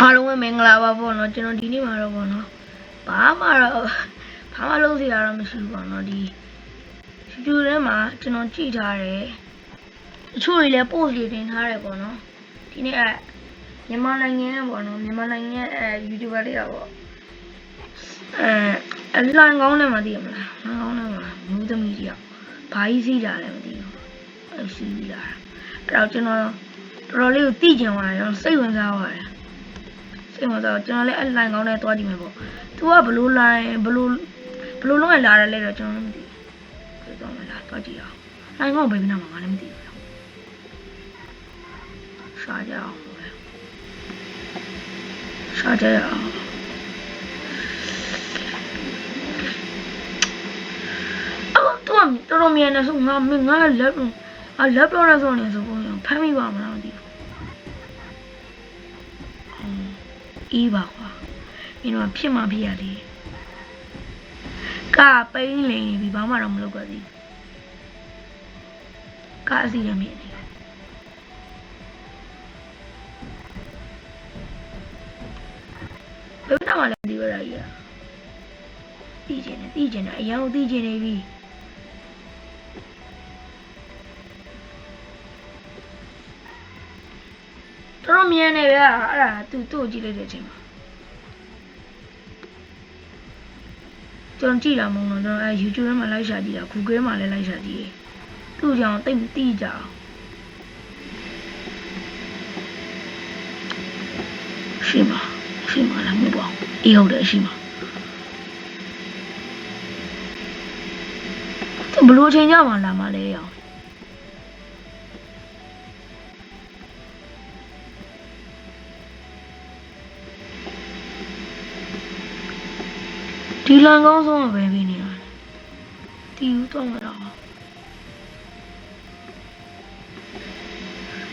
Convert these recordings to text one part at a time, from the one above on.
အားလုံးပဲမင်္ဂလာပါပေါ့နော်ကျွန်တော်ဒီနေ့မှာတော့ပေါ့နော်ဘာမှလုပ်စရာတော့မရှိဘူးပေါ့နော်ဒီ YouTube ထဲမှာကျွန်တော်ကြည့်ထားတယ်တချို့တွေလည်း post တွေတင်ထားတယ်ပေါ့နော်ဒီနေ့မြန်မာနိုင်ငံရဲ့ပေါ့နော်မြန်မာနိုင်ငံရဲ့YouTuber တွေကပေါ့လှိုင်ကောင်းနဲ့မသိရမလားလှိုင်ကောင်းနဲ့မှာမျိုးသမီးတယောက်ဘာကြီးစီးတာလဲမသိဘူးစီးလာအဲ့တော့ကျွန်တော်တော်တော်လေးကိုသိကြသွားတယ်ကျွန်တော်စိတ်ဝင်စားပါတယ်စိတ်ဝင်စားကျွန်တော်လည်းအဲ့လှိုင်ကောင်းနဲ့တွားကြည့်မယ်ပေါ့သူကဘလို့လိုင်းဘလို့လုံးဝလာတယ်လဲတော့ကျွန်တော်လည်းမသိဘူးတော့မလားတွားကြည့်အောင်လှိုင်ကောင်းဘယ်ကနေမှငါလည်းမသိဘူးရှာကြအောင်ရှာကြအောင်တော်တော်မြန်နေဆိုငါလက်တော့ရဆိုနေဆိုကိုဖမ်းမိပါမလားမသိဘူးအေးပါကွာမင်းတို့ဖြစ်မှဖြစ်ရသေးကပိန်းလိန်နေပြီဘာမှတော့မလုပ်ကြသေးကအစီရမြင်နေဘယ်တော့မှလည်းဒီဝရကြီးတီးကျင်တယ်အရင်ကတီးကျင်နေပြီတော်မြန်နေဗျာအဲ့ဒါသူ့ကိုကြည့်လိုက်တဲ့အချိန်မှာကျွန်တော်ကြည့်တာမဟုတ်တော့ကျွန်တော်YouTube ထဲမှာလိုက်ရှာကြည့်တာ Google မှာလည်းလိုက်ရှာကြည့်တယ်သူ့ကြောင့်တိတ်မသိကြအောင်ရှိမှာလားမဟုတ်ပါဘူးအေးဟုတ်တယ်ရှိမှာသူဘလို့ချိန်ကြမှာလာမလဲရောဒီလန်ကောင်းဆုံးပဲပြီးနေရတယ်တီးဦးတော့မတော့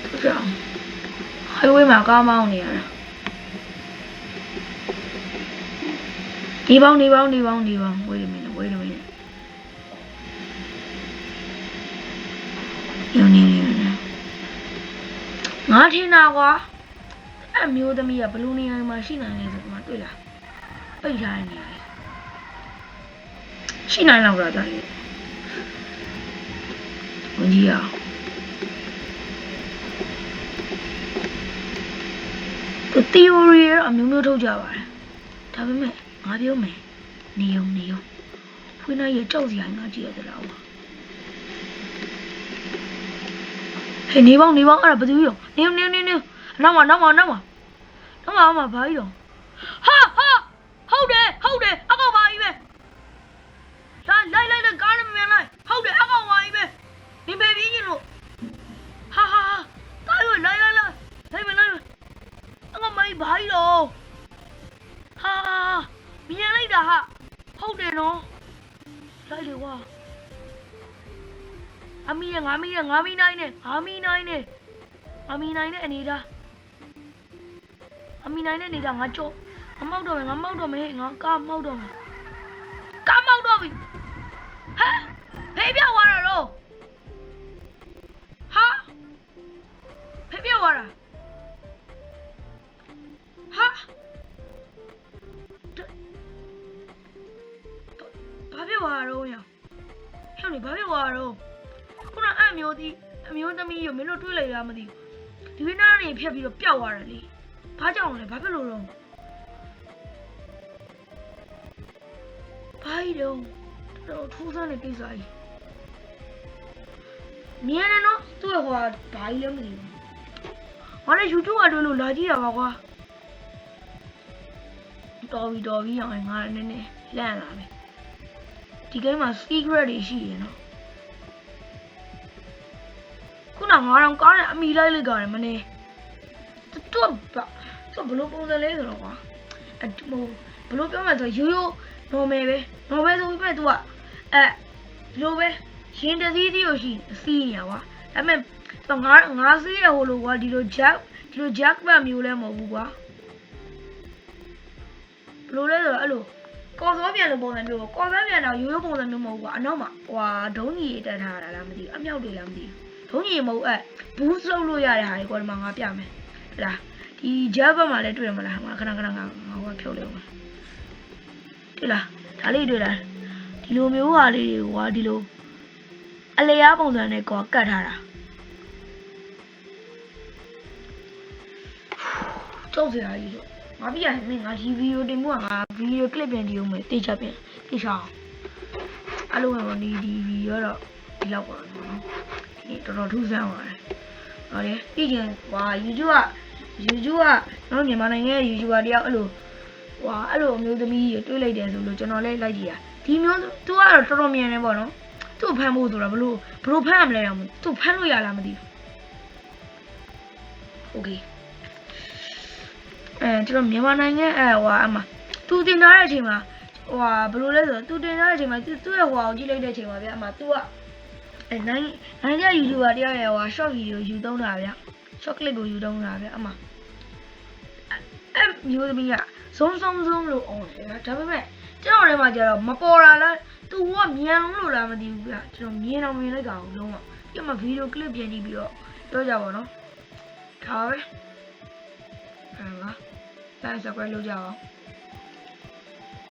သူကြောင့် highway မှာကားမောင်းနေရတာဒီပေါင်းဝေးမင်းညနေငါထင်တာကွာအမျိုးသမီးကဘလူးနေရာမှာရှိနိုင်လဲဆိုတော့တွေ့လားပိတ်ထားနေရတယ်ရှိနိုင်လောက်တာလေဝင်ကြီးအောင်သူ theory ရအမျိုးထုတ်ကြပါတယ်ဒါပေမဲ့ငါပြောမယ်နေုံဖွေးနိုင်ရကြောက်စရာငါကြည့်ရသလားဟဲ့နေပေါင်းအဲ့ဒါဘယ်သူရောနေနောက်မှာဘာကြီးတော့ဟာဟုတ်တယ်အကောင်ပါကြီးပဲလိုက်ကားနဲ့မြန်လိုက်ဟုတ်တယ်အကောင်ပါကြီးပဲနေပဲပြင်းရင်လို့ဟာကားရွလိုက်မလိုက်အကောင်မကြီးဘာကြီးတော့ဟာမြန်လိုက်တာဟာဟုတ်တယ်နော်လိုက်လေကွာအမီငါမီနိုင်နဲ့အနေဒါအမီနိုင်တဲ့အနေဒါငါကြောငါမောက်တော့မယ်ငါကားမောက်တော့ပြီဟဲ့ဖေးပြောက်သွားတာတော့ဟာဖေးပြောက်သွားတာဟာဘာပြောက်သွားတော့ရဟဲ့လေဘာပြောက်သွားတော့ခုနအမျိုးသမီးရောမင်းတို့တွေ့လိုက်လားမသိဘူးဒီနားနေဖြတ်ပြီးတော့ပျောက်သွားတယ်လေဘာကြောင့်လဲဘာဖြစ်လို့တော့ဘာကြီးတော့ထူးဆန်းတဲ့ကိစ္စကြီးမြင်ရနော်သူ့ဟိုဘာကြီးလဲမသိဘူးငါလည်း YouTube ကတွေ့လို့လာကြည့်တာပါကွာတော်ပြီအောင်ငါနည်းနည်းလန့်လာပြီဒီ game မှာ secret တွေရှိရနော်ခုနငါတော့ကားနဲ့အမိလိုက်ကြတယ်မနေသူဘလို့ပုံစံလဲဆိုတော့ကွာဘလို့ပြောမှဆိုရိုး normal ပဲဆိုပြီးမှ तू ကလိုပဲရင်တစည်းကိုရှိစီးနေရကွာဒါပေမဲ့ငါစီးရဟိုလိုကွာဒီလို jack ပဲမျိုးလဲမဟုတ်ဘူးကွာဘလို့လဲဆိုတော့အဲ့လိုကော်စောပြန်လိုပုံစံမျိုးကော်စောပြန်တော့ရိုးပုံစံမျိုးမဟုတ်ကွာအနောက်မှာဟွာဒုံးကြီးတက်ထားတာလားမသိဘူးအမြောက်တွေလားမသိဘူးဒုံးကြီးမဟုတ်ဘူးboost လုပ်လို့ရတဲ့ဟာတွေကွာဒီမှာငါပြမယ်ဟလား ဒီ ဒီဂျပ်ဘက်မှာလည်းတွေ့ရမလားခဏငါဟိုကဖြုတ်လိုက်အောင်တွေ့လားဒါလေးတွေ့လားဒီလိုမျိုးဟာလေးတွေဟိုဒီလိုအလျားပုံစံနဲ့ကောကတ်ထားတာကြောက်စရာကြီးတော့ငါပြရမင်းငါဒီဗီဒီယိုတင်မှုကငါဗီဒီယိုကလစ်ပြန်ကြည့်ဦးမယ်တေချပြန်တေချအောင်အဲ့လိုမျိုးဒီဗီဒီယိုတော့ဒီလောက်ပါနော်ဒီတော်တော်ထူးဆန်းပါတယ်ဟုတ်တယ်ပြီးရင်ဟွာ YouTube ကနော်မြန်မာနိုင်ငံရဲ့ YouTuber တယောက်အဲ့လိုဟွာအဲ့လိုအမျိုးသမီးတွေတွေးလိုက်တယ်ဆိုလို့ကျွန်တော်လည်းလိုက်ကြည့်တာဒီမျိုးသူကတော့တော်တော်မြန်နေပေါ့နော်သူ့ဖမ်းဖို့ဆိုတာဘလို့ဖမ်းရမလဲတော့သူ့ဖမ်းလို့ရလားမသိဘူးโอเคကျွန်တော်မြန်မာနိုင်ငံဟွာအမသူတင်ထားတဲ့အချိန်မှာဟွာဘလို့လဲဆိုတော့သူတင်ထားတဲ့အချိန်မှာသူ့ရဲ့ဟွာကိုကြည့်လိုက်တဲ့အချိန်မှာဗျအမသူကနိုင်ငံ YouTuber တယောက်ရဲ့ဟွာ short video ယူသုံးတာဗျ short clip ကိုယူသုံးတာဗျအမမျိုးသမီးကဆုံးလို့အောင်တယ်ဗျဒါပေမဲ့ကျွန်တော်ထဲမှာကျတော့မပေါ်လာလားသူကမြန်လို့လားမသိဘူးဗျကျွန်တော်မြင်တော့မြင်လိုက်တာကိုလုံးဝပြမဗီဒီယိုကလစ်ပြန်ကြည့်ပြီးတော့ပြောကြပါတော့ဒါပဲlike subscribe လုပ်ကြအောင်